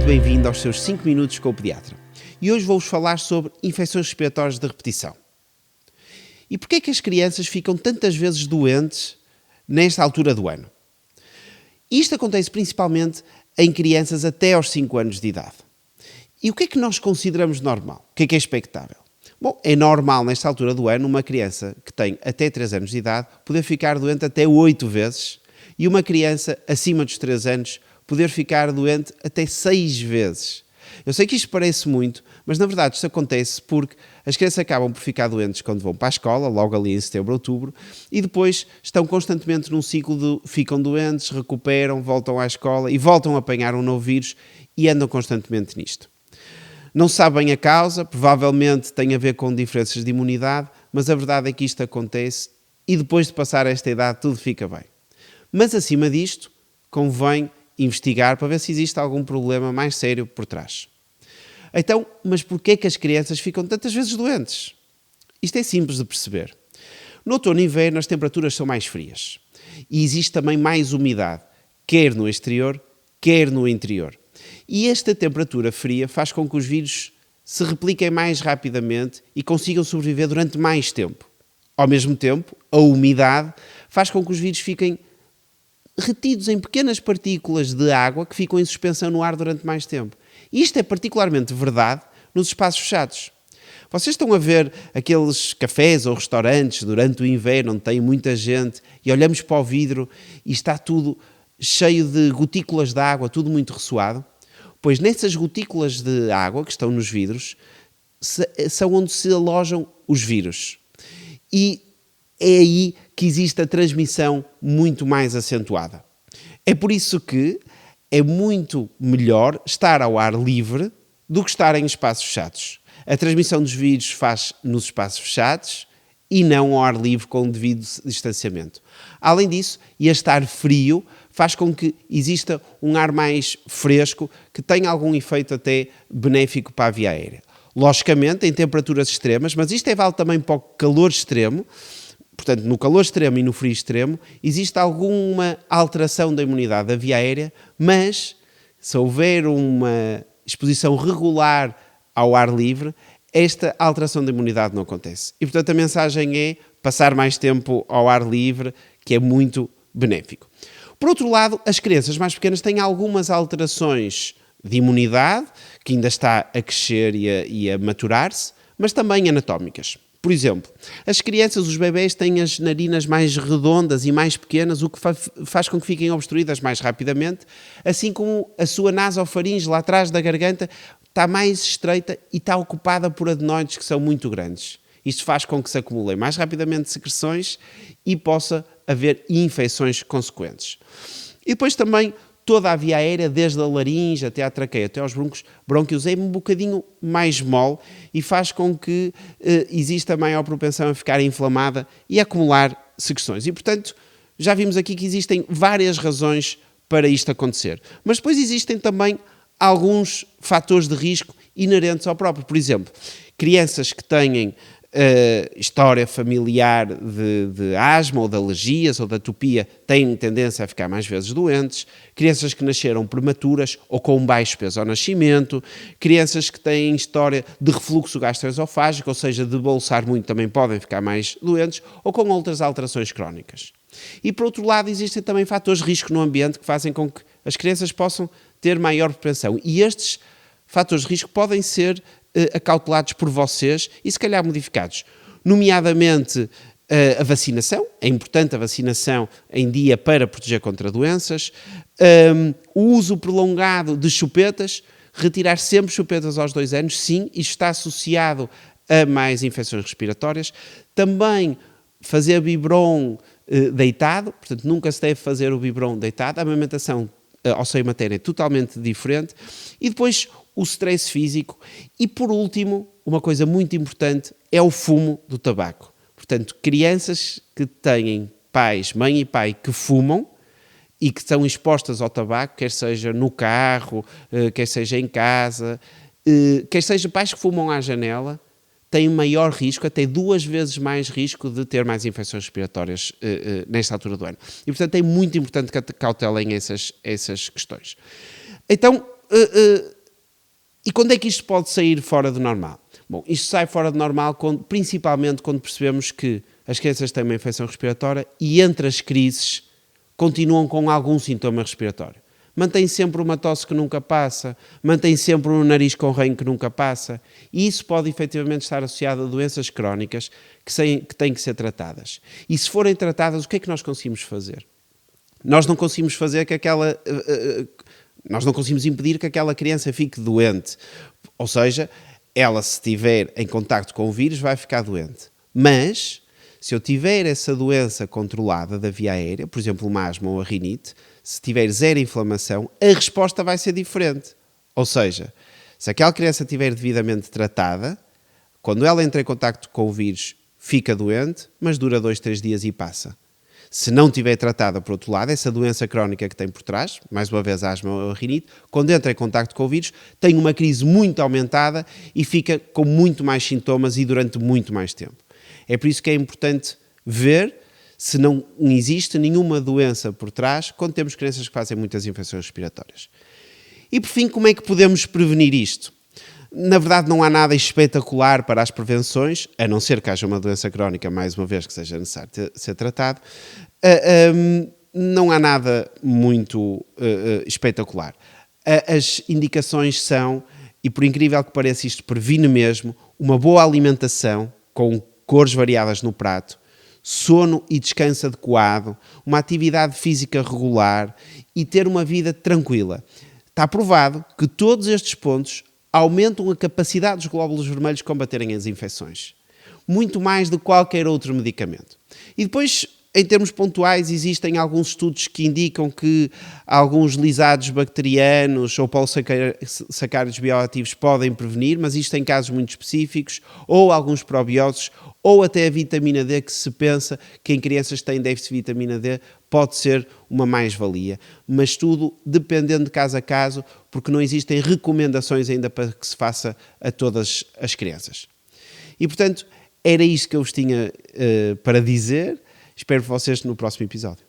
muito bem-vindo aos seus 5 minutos com o pediatra. E hoje vou-vos falar sobre infecções respiratórias de repetição. E porquê é que as crianças ficam tantas vezes doentes nesta altura do ano? Isto acontece principalmente em crianças até aos 5 anos de idade. E o que é que nós consideramos normal? O que é expectável? Bom, é normal nesta altura do ano uma criança que tem até 3 anos de idade poder ficar doente até 8 vezes e uma criança acima dos 3 anos poder ficar doente até 6 vezes. Eu sei que isto parece muito, mas na verdade isto acontece porque as crianças acabam por ficar doentes quando vão para a escola, logo ali em setembro, outubro, e depois estão constantemente num ciclo de ficam doentes, recuperam, voltam à escola e voltam a apanhar um novo vírus e andam constantemente nisto. Não sabem a causa, provavelmente tem a ver com diferenças de imunidade, mas a verdade é que isto acontece e depois de passar esta idade tudo fica bem. Mas acima disto, convém investigar para ver se existe algum problema mais sério por trás. Então, mas porquê é que as crianças ficam tantas vezes doentes? Isto é simples de perceber. No outono e inverno as temperaturas são mais frias e existe também mais umidade, quer no exterior, quer no interior. E esta temperatura fria faz com que os vírus se repliquem mais rapidamente e consigam sobreviver durante mais tempo. Ao mesmo tempo, a umidade faz com que os vírus fiquem retidos em pequenas partículas de água que ficam em suspensão no ar durante mais tempo. Isto é particularmente verdade nos espaços fechados. Vocês estão a ver aqueles cafés ou restaurantes durante o inverno onde tem muita gente e olhamos para o vidro e está tudo cheio de gotículas de água, tudo muito ressoado? Pois nessas gotículas de água que estão nos vidros são onde se alojam os vírus. E é aí que existe a transmissão muito mais acentuada. É por isso que é muito melhor estar ao ar livre do que estar em espaços fechados. A transmissão dos vírus faz nos espaços fechados e não ao ar livre com o devido distanciamento. Além disso, este ar frio faz com que exista um ar mais fresco que tenha algum efeito até benéfico para a via aérea. Logicamente, em temperaturas extremas, mas isto vale também para o calor extremo. Portanto, no calor extremo e no frio extremo, existe alguma alteração da imunidade da via aérea, mas se houver uma exposição regular ao ar livre, esta alteração da imunidade não acontece. E, portanto, a mensagem é passar mais tempo ao ar livre, que é muito benéfico. Por outro lado, as crianças mais pequenas têm algumas alterações de imunidade, que ainda está a crescer e a maturar-se, mas também anatómicas. Por exemplo, as crianças, os bebés, têm as narinas mais redondas e mais pequenas, o que faz com que fiquem obstruídas mais rapidamente, assim como a sua nasofaringe lá atrás da garganta está mais estreita e está ocupada por adenoides que são muito grandes. Isto faz com que se acumulem mais rapidamente secreções e possa haver infecções consequentes. E depois também toda a via aérea, desde a laringe até à traqueia, até aos brônquios, é um bocadinho mais mole e faz com que exista maior propensão a ficar inflamada e a acumular secreções. E, portanto, já vimos aqui que existem várias razões para isto acontecer. Mas depois existem também alguns fatores de risco inerentes ao próprio. Por exemplo, crianças que têm história familiar de asma ou de alergias ou de atopia têm tendência a ficar mais vezes doentes, crianças que nasceram prematuras ou com baixo peso ao nascimento, crianças que têm história de refluxo gastroesofágico, ou seja, de bolsar muito, também podem ficar mais doentes, ou com outras alterações crónicas. E por outro lado existem também fatores de risco no ambiente que fazem com que as crianças possam ter maior propensão, e estes fatores de risco podem ser acautelados por vocês e se calhar modificados, nomeadamente a vacinação, é importante a vacinação em dia para proteger contra doenças, o uso prolongado de chupetas, retirar sempre chupetas aos 2 anos, sim, isto está associado a mais infecções respiratórias, também fazer biberon deitado, portanto nunca se deve fazer o biberon deitado, a amamentação ao seio materno é totalmente diferente, e depois o stress físico e, por último, uma coisa muito importante é o fumo do tabaco. Portanto, crianças que têm pais, mãe e pai, que fumam e que estão expostas ao tabaco, quer seja no carro, quer seja em casa, quer seja pais que fumam à janela, têm maior risco, até 2 vezes mais risco de ter mais infecções respiratórias nesta altura do ano. E, portanto, é muito importante que cautelem essas questões. Então, E quando é que isto pode sair fora do normal? Bom, isto sai fora do normal principalmente quando percebemos que as crianças têm uma infecção respiratória e entre as crises continuam com algum sintoma respiratório. Mantém sempre uma tosse que nunca passa, mantém sempre um nariz com ranho que nunca passa, e isso pode efetivamente estar associado a doenças crónicas que têm que ser tratadas. E se forem tratadas, o que é que nós conseguimos fazer? Nós não conseguimos fazer que nós não conseguimos impedir que aquela criança fique doente. Ou seja, ela, se estiver em contacto com o vírus, vai ficar doente. Mas, se eu tiver essa doença controlada da via aérea, por exemplo, uma asma ou a rinite, se tiver zero inflamação, a resposta vai ser diferente. Ou seja, se aquela criança estiver devidamente tratada, quando ela entra em contacto com o vírus, fica doente, mas dura 2, 3 dias e passa. Se não estiver tratada, por outro lado, essa doença crónica que tem por trás, mais uma vez a asma ou a rinite, quando entra em contacto com o vírus, tem uma crise muito aumentada e fica com muito mais sintomas e durante muito mais tempo. É por isso que é importante ver se não existe nenhuma doença por trás quando temos crianças que fazem muitas infecções respiratórias. E por fim, como é que podemos prevenir isto? Na verdade, não há nada espetacular para as prevenções, a não ser que haja uma doença crónica, mais uma vez, que seja necessário ser tratado. Não há nada muito espetacular. As indicações são, e por incrível que pareça, isto previne mesmo, uma boa alimentação com cores variadas no prato, sono e descanso adequado, uma atividade física regular e ter uma vida tranquila. Está provado que todos estes pontos aumentam a capacidade dos glóbulos vermelhos de combaterem as infecções. Muito mais do que qualquer outro medicamento. E depois, em termos pontuais, existem alguns estudos que indicam que alguns lisados bacterianos ou polissacáridos bioativos podem prevenir, mas isto em casos muito específicos, ou alguns probióticos, ou até a vitamina D, que se pensa que em crianças que têm déficit de vitamina D pode ser uma mais-valia. Mas tudo dependendo de caso a caso, porque não existem recomendações ainda para que se faça a todas as crianças. E, portanto, era isto que eu vos tinha para dizer. Espero vocês no próximo episódio.